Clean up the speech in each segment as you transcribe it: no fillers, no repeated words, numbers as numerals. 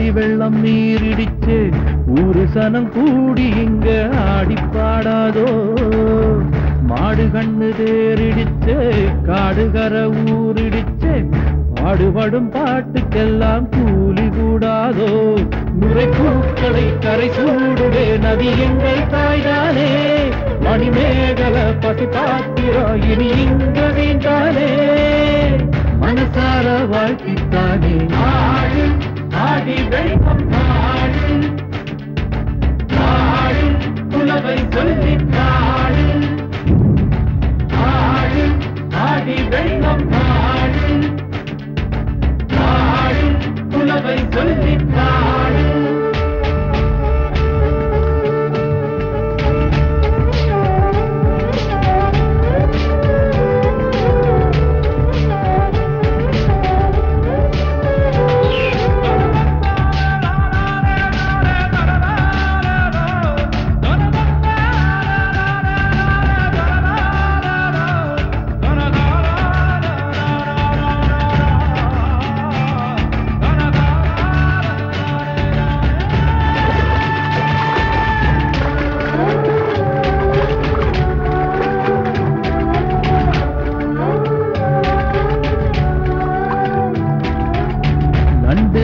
ஆடி வெள்ளம் நீரிடிச்சு ஊரு சனம் கூடி இங்க ஆடி பாடாதோ மாடு கண்ணு தேரிடிச்சு காடுகர ஊரிடிச்சு பாடுபடும் பாட்டுக்கெல்லாம் கூலி கூடாதோ நுரை பூக்களை கரை சூடுவே நதி எங்கள் தாய்தானே மணிமேகல பசி பாத்திரா இனி இங்க வீண்டானே மனசார வாழ்த்தித்தானே ஆடு ஆடி வெள்ளம் ஆடு ஆடு புலவை சொல்லி ஆடு ஆடு ஆடி வெள்ளம் ஆடு ஆடு புலவை சொல்லி ஆடு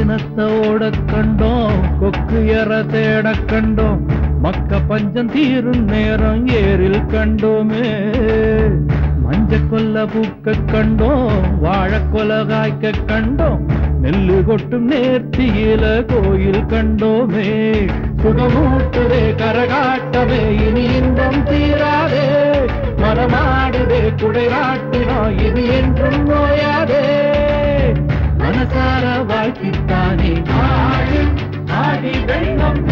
நண்டோட கண்டோம் கொக்கு எற தேட கண்டோம் மக்க பஞ்சம் தீரும் நேரம் ஏரில் கண்டோமே மஞ்ச கொல்ல பூக்க கண்டோம் வாழ கொல காய்க்க கண்டோம் நெல்லு கொட்டும் நேர்த்தியில கோயில் கண்டோமே சுகமூட்டுதே கரகாட்டமே இனி இன்பம் தீராதே மரமாடுதே குடைராட்டினோ இது என்றும் நோயாதே மனசார வாழ்த்தித்தானே ஆடி ஆடி வெள்ளம்